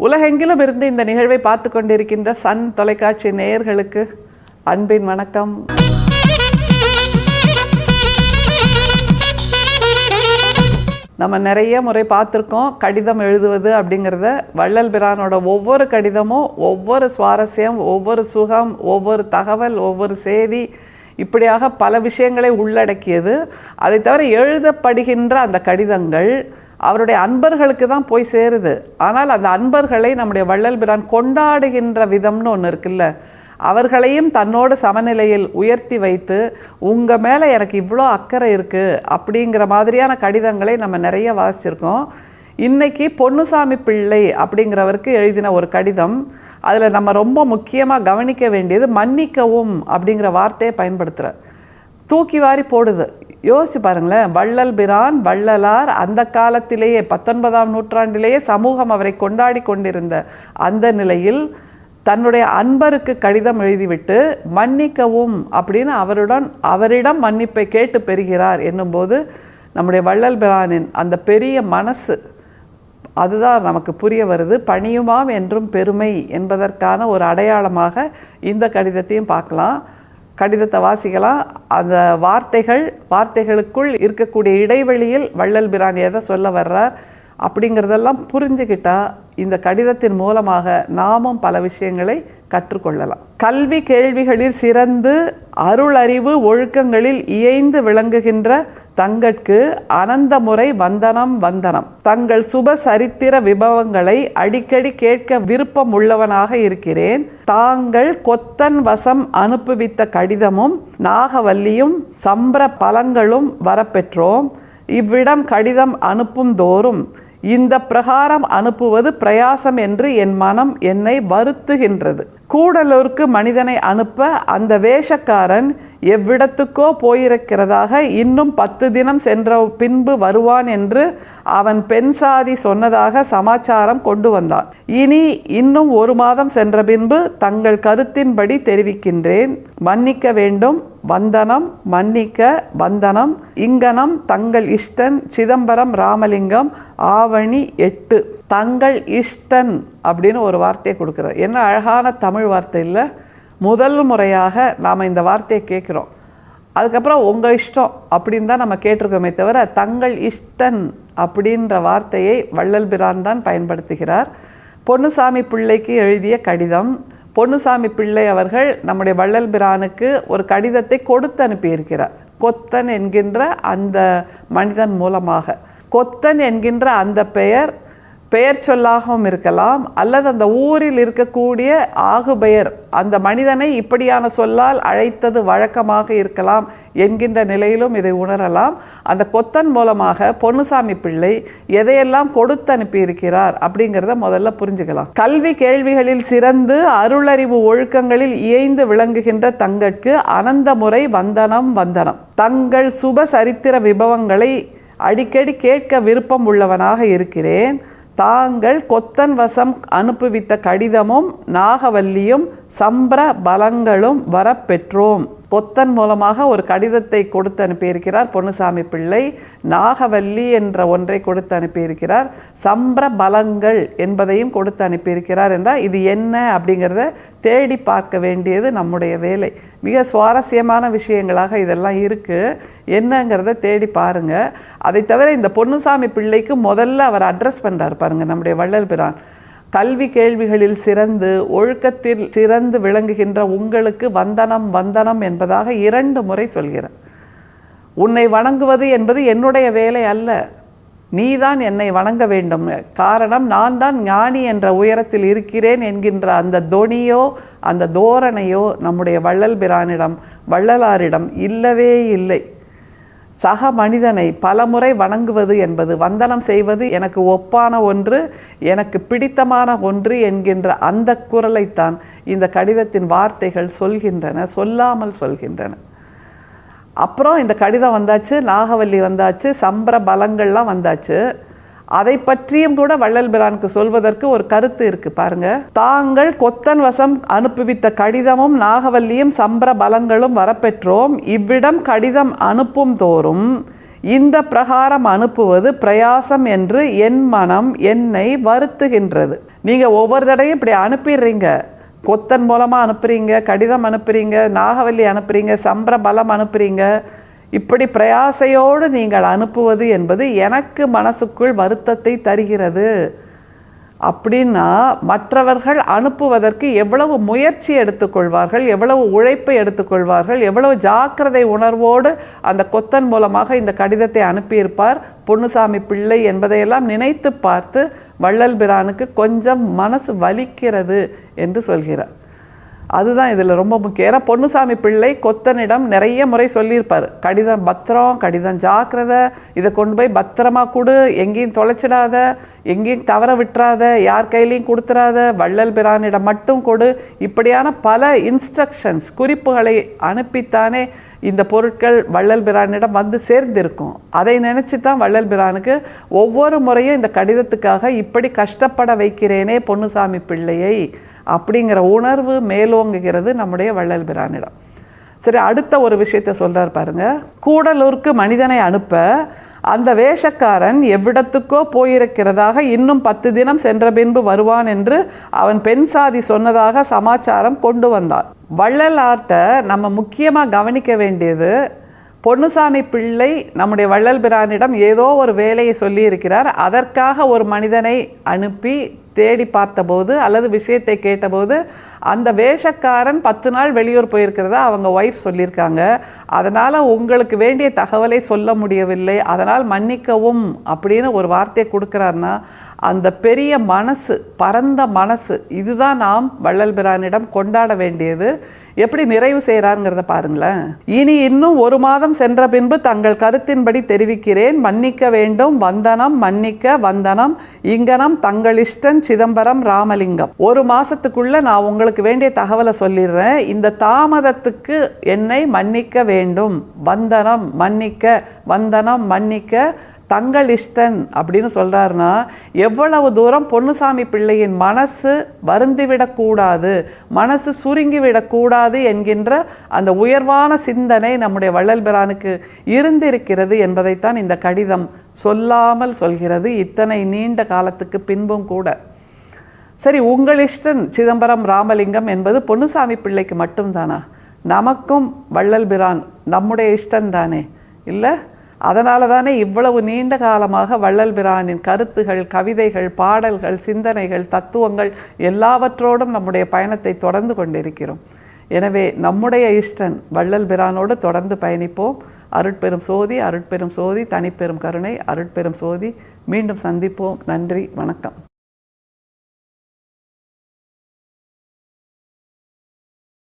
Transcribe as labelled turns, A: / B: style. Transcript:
A: உலகெங்கிலும் இருந்து இந்த நிகழ்வை பார்த்து கொண்டிருக்கின்ற சன் தொலைக்காட்சி நேயர்களுக்கு அன்பின் வணக்கம். நம்ம நிறைய முறை பார்த்துருக்கோம் கடிதம் எழுதுவது அப்படிங்கிறத. வள்ளல் பிரானோட ஒவ்வொரு கடிதமும் ஒவ்வொரு சுவாரஸ்யம், ஒவ்வொரு சுகம், ஒவ்வொரு தகவல், ஒவ்வொரு செய்தி, இப்படியாக பல விஷயங்களை உள்ளடக்கியது. அதை தவிர எழுதப்படுகின்ற அந்த கடிதங்கள் அவருடைய அன்பர்களுக்கு தான் போய் சேருது. ஆனால் அந்த அன்பர்களை நம்முடைய வள்ளல் பிரான் கொண்டாடுகின்ற விதம்னு ஒன்று இருக்குல்ல, அவர்களையும் தன்னோடு சமநிலையில் உயர்த்தி வைத்து உங்கள் மேலே எனக்கு இவ்வளோ அக்கறை இருக்குது அப்படிங்கிற மாதிரியான கடிதங்களை நம்ம நிறைய வாசிச்சிருக்கோம். இன்றைக்கி பொன்னுசாமி பிள்ளை அப்படிங்கிறவருக்கு எழுதின ஒரு கடிதம். அதில் நம்ம ரொம்ப முக்கியமாக கவனிக்க வேண்டியது மன்னிக்கவும் அப்படிங்கிற வார்த்தையை பயன்படுத்துகிற தூக்கி வாரி போடுது. யோசிச்சு பாருங்களேன், வள்ளல் பிரான் வள்ளலார் அந்த காலத்திலேயே 19ஆம் நூற்றாண்டிலேயே சமூகம் அவரை கொண்டாடி கொண்டிருந்த அந்த நிலையில் தன்னுடைய அன்பருக்கு கடிதம் எழுதிவிட்டு மன்னிக்கவும் அப்படின்னு அவரிடம் மன்னிப்பை கேட்டு பெறுகிறார் என்னும்போது நம்முடைய வள்ளல் பிரானின் அந்த பெரிய மனசு அதுதான் நமக்கு புரிய வருது. பணியுமாம் என்றும் பெருமை என்பதற்கான ஒரு அடையாளமாக இந்த கடிதத்தையும் பார்க்கலாம். கடிதத்தை வாசிக்கலாம். அந்த வார்த்தைகளுக்குள் இருக்கக்கூடிய இடைவெளியில் வள்ளல் பிரான் எதை சொல்ல வர்றார் அப்படிங்கிறதெல்லாம் புரிஞ்சுக்கிட்டா இந்த கடிதத்தின் மூலமாக நாமும் பல விஷயங்களை கற்றுக்கொள்ளலாம். கல்வி கேள்விகளில் சிறந்து அருள் அறிவு ஒழுக்கங்களில் இயைந்து விளங்குகின்ற தங்கட்கு அனந்த முறை வந்தனம் வந்தனம். தங்கள் சுப சரித்திர விபவங்களை அடிக்கடி கேட்க விருப்பம் உள்ளவனாக இருக்கிறேன். தாங்கள் கொத்தன் வசம் அனுப்புவித்த கடிதமும் நாகவல்லியும் சம்பிர பலங்களும் வரப்பெற்றோம். இவ்விடம் கடிதம் அனுப்பும் தோறும் இந்த பிரகாரம் அனுப்புவது பிரயாசம் என்று என் மனம் என்னை வருத்துகின்றது. கூடலூருக்கு மனிதனை அனுப்ப அந்த வேஷக்காரன் எவ்விடத்துக்கோ போயிருக்கிறதாக இன்னும் 10 தினம் சென்ற பின்பு வருவான் என்று அவன் பெண் சாதி சொன்னதாக சமாச்சாரம் கொண்டு வந்தான். இனி இன்னும் 1 மாதம் சென்ற பின்பு தங்கள் கருத்தின்படி தெரிவிக்கின்றேன். மன்னிக்க வேண்டும் வந்தனம், மன்னிக்க வந்தனம். இங்கனம் தங்கள் இஷ்டன் சிதம்பரம் ராமலிங்கம் ஆவணி 8. தங்கள் இஷ்டன் அப்படின்னு ஒரு வார்த்தையை கொடுக்குறார். என்ன அழகான தமிழ் வார்த்தை இல்லை? முதல் முறையாக நாம் இந்த வார்த்தையை கேட்குறோம். அதுக்கப்புறம் உங்கள் இஷ்டம் அப்படின்னு தான் நம்ம கேட்டிருக்கோமே தவிர தங்கள் இஷ்டன் அப்படின்ற வார்த்தையை வள்ளல் பிரான் தான் பயன்படுத்துகிறார். பொன்னுசாமி பிள்ளைக்கு எழுதிய கடிதம். பொன்னுசாமி பிள்ளை அவர்கள் நம்முடைய வள்ளல் பிரானுக்கு ஒரு கடிதத்தை கொடுத்து அனுப்பியிருக்கிறார். கொத்தன் என்கின்ற அந்த மனிதன் மூலமாக. கொத்தன் என்கின்ற அந்த பெயர் சொல்லாகவும் இருக்கலாம், அல்லது அந்த ஊரில் இருக்கக்கூடிய ஆகுபெயர் அந்த மனிதனை இப்படியான சொல்லால் அழைத்தது வழக்கமாக இருக்கலாம் என்கின்ற நிலையிலும் இதை உணரலாம். அந்த கொத்தன் மூலமாக பொன்னுசாமி பிள்ளை எதையெல்லாம் கொடுத்து அனுப்பியிருக்கிறார் அப்படிங்கிறத முதல்ல புரிஞ்சுக்கலாம். கல்வி கேள்விகளில் சிறந்து அருளறிவு ஒழுக்கங்களில் இயைந்து விளங்குகின்ற தங்கட்கு அனந்த முறை வந்தனம் வந்தனம். தங்கள் சுப சரித்திர விபவங்களை அடிக்கடி கேட்க விருப்பம் உள்ளவனாக இருக்கிறேன். தாங்கள் கொத்தன் வசம் அனுப்புவித்த கடிதமும் நாகவல்லியும் சம்பிர பலங்களும் வரப்பெற்றோம். கொத்தன் மூலமாக ஒரு கடிதத்தை கொடுத்து அனுப்பியிருக்கிறார் பொன்னுசாமி பிள்ளை. நாகவல்லி என்ற ஒன்றை கொடுத்து அனுப்பியிருக்கிறார். சம்பிர பலங்கள் என்பதையும் கொடுத்து அனுப்பியிருக்கிறார் என்றால் இது என்ன அப்படிங்கிறத தேடி பார்க்க வேண்டியது நம்முடைய வேலை. மிக சுவாரஸ்யமான விஷயங்களாக இதெல்லாம் இருக்குது. என்னங்கிறத தேடி பாருங்கள். அதை தவிர இந்த பொன்னுசாமி பிள்ளைக்கு முதல்ல அவர் அட்ரஸ் பண்ணுறார் பாருங்கள் நம்முடைய வள்ளல் பிரான். கல்வி கேள்விகளில் சிறந்து ஒழுக்கத்தில் சிறந்து விளங்குகின்ற உங்களுக்கு வந்தனம் வந்தனம் என்பதாக 2 முறை சொல்கிறார். உன்னை வணங்குவது என்பது என்னுடைய வேலை அல்ல, நீதான் என்னை வணங்க வேண்டும். காரணம் நான் தான் ஞானி என்ற உயரத்தில் இருக்கிறேன் என்கின்ற அந்த தொனியோ அந்த தோரணையோ நம்முடைய வள்ளல் பிரானிடம் வள்ளலாரிடம் இல்லவே இல்லை. சக மனிதனை பலமுறை வணங்குவது என்பது, வந்தனம் செய்வது எனக்கு ஒப்பான ஒன்று, எனக்கு பிடித்தமான ஒன்று என்கின்ற அந்த குரலைத்தான் இந்த கடிதத்தின் வார்த்தைகள் சொல்கின்றன, சொல்லாமல் சொல்கின்றன. அப்புறம் இந்த கடிதம் வந்தாச்சு, நாகவல்லி வந்தாச்சு, சம்பிர பலங்கள்லாம் வந்தாச்சு. அதை பற்றியும் கூட வள்ளல் பிரானுக்கு சொல்வதற்கு ஒரு கருத்து இருக்கு பாருங்க. தாங்கள் கொத்தன் வசம் அனுப்புவித்த கடிதமும் நாகவல்லியும் சம்பிர பலங்களும் வரப்பெற்றோம். இவ்விடம் கடிதம் அனுப்பும் தோறும் இந்த பிரகாரம் அனுப்புவது பிரயாசம் என்று என் மனம் என்னை வருத்துகின்றது. நீங்கள் ஒவ்வொரு தடையும் இப்படி அனுப்பிடுறீங்க, கொத்தன் மூலமாக அனுப்புகிறீங்க, கடிதம் அனுப்புகிறீங்க, நாகவல்லி அனுப்புகிறீங்க, சம்பிரபலம் அனுப்புகிறீங்க. இப்படி பிரயாசையோடு நீங்கள் அனுப்புவது என்பது எனக்கு மனசுக்குள் வருத்தத்தை தருகிறது. அப்படின்னா மற்றவர்கள் அனுப்புவதற்கு எவ்வளவு முயற்சி எடுத்துக்கொள்வார்கள், எவ்வளவு உழைப்பை எடுத்துக்கொள்வார்கள், எவ்வளவு ஜாக்கிரதை உணர்வோடு அந்த கொத்தன் மூலமாக இந்த கடிதத்தை அனுப்பியிருப்பார் பொன்னுசாமி பிள்ளை என்பதையெல்லாம் நினைத்து பார்த்து வள்ளல் பிரானுக்கு கொஞ்சம் மனசு வலிக்கிறது என்று சொல்கிறார். அதுதான் இதில் ரொம்ப முக்கியம். ஏன்னா பொன்னுசாமி பிள்ளை கொத்தனிடம் நிறைய முறை சொல்லியிருப்பார், கடிதம் பத்திரம், கடிதம் ஜாக்கிரதை, இதை கொண்டு போய் பத்திரமா கொடு, எங்கேயும் தொலைச்சிடாத, எங்கேயும் தவற விட்டுறாத, யார் கையிலையும் கொடுத்துடாத, வள்ளல் பிரானிடம் மட்டும் கொடு. இப்படியான பல இன்ஸ்ட்ரக்ஷன்ஸ், குறிப்புகளை அனுப்பித்தானே இந்த பொருட்கள் வள்ளல் பிரானிடம் வந்து சேர்ந்திருக்கும். அதை நினச்சி தான் வள்ளல் பிரானுக்கு ஒவ்வொரு முறையும் இந்த கடிதத்துக்காக இப்படி கஷ்டப்பட வைக்கிறேனே பொன்னுசாமி பிள்ளையை அப்படிங்கிற உணர்வு மேலோங்குகிறது நம்முடைய வள்ளல் பிரானிடம். சரி, அடுத்த ஒரு விஷயத்தை சொல்கிறார் பாருங்க. கூடலூருக்கு மனிதனை அனுப்ப அந்த வேஷக்காரன் எவ்விடத்துக்கோ போயிருக்கிறதாக, இன்னும் 10 தினம் சென்ற பின்பு வருவான் என்று அவன் பெண் சாதி சொன்னதாக சமாச்சாரம் கொண்டு வந்தான். வள்ளலார்ட்ட நம்ம முக்கியமாக கவனிக்க வேண்டியது, பொன்னுசாமி பிள்ளை நம்முடைய வள்ளல் பிரானிடம் ஏதோ ஒரு வேலையை சொல்லியிருக்கிறார். அதற்காக ஒரு மனிதனை அனுப்பி தேடி பார்த்தபோது அல்லது விஷயத்தை கேட்டபோது அந்த வேஷக்காரன் 10 நாள் வெளியூர் போயிருக்கிறதா அவங்க ஒய்ஃப் சொல்லியிருக்காங்க. அதனால் உங்களுக்கு வேண்டிய தகவலை சொல்ல முடியவில்லை, அதனால் மன்னிக்கவும் அப்படின்னு ஒரு வார்த்தையை கொடுக்குறாருன்னா அந்த பெரிய மனசு, பரந்த மனசு, இதுதான் நாம் வள்ளல் பிரானிடம் கொண்டாட வேண்டியது. எப்படி நிறைவு செய்கிறாருங்கிறத பாருங்களேன். இனி இன்னும் 1 மாதம் சென்ற பின்பு தங்கள் கருத்தின்படி தெரிவிக்கிறேன், மன்னிக்க வேண்டும், வந்தனம், மன்னிக்க வந்தனம், இங்கனம் தங்கள் இஷ்டன் சிதம்பரம் ராமலிங்கம். 1 மாசத்துக்குள்ள நான் உங்களுக்கு வேண்டிய தகவலை சொல்லிடுறேன், இந்த தாமதத்துக்கு என்னை மன்னிக்க வேண்டும், வந்தனம் மன்னிக்க, வந்தனம் மன்னிக்க தங்கள் இஷ்டன் அப்படின்னு சொல்கிறாருன்னா எவ்வளவு தூரம் பொன்னுசாமி பிள்ளையின் மனசு வருந்திவிடக்கூடாது, மனசு சுருங்கிவிடக்கூடாது என்கின்ற அந்த உயர்வான சிந்தனை நம்முடைய வள்ளல் பிரானுக்கு இருந்திருக்கிறது என்பதைத்தான் இந்த கடிதம் சொல்லாமல் சொல்கிறது, இத்தனை நீண்ட காலத்துக்கு பின்பும் கூட. சரி, உங்கள் இஷ்டன் சிதம்பரம் ராமலிங்கம் என்பது பொன்னுசாமி பிள்ளைக்கு மட்டும்தானா? நமக்கும் வள்ளல் பிரான் நம்முடைய இஷ்டன் தானே, இல்லை? அதனால தானே இவ்வளவு நீண்ட காலமாக வள்ளல் பிரானின் கருத்துகள், கவிதைகள், பாடல்கள், சிந்தனைகள், தத்துவங்கள் எல்லாவற்றோடும் நம்முடைய பயணத்தை தொடர்ந்து கொண்டிருக்கிறோம். எனவே நம்முடைய இஷ்டன் வள்ளல் பிரானோடு தொடர்ந்து பயணிப்போம். அருட்பெரும் சோதி, அருட்பெரும் சோதி, தனிப்பெரும் கருணை, அருட்பெரும் சோதி. மீண்டும் சந்திப்போம். நன்றி, வணக்கம்.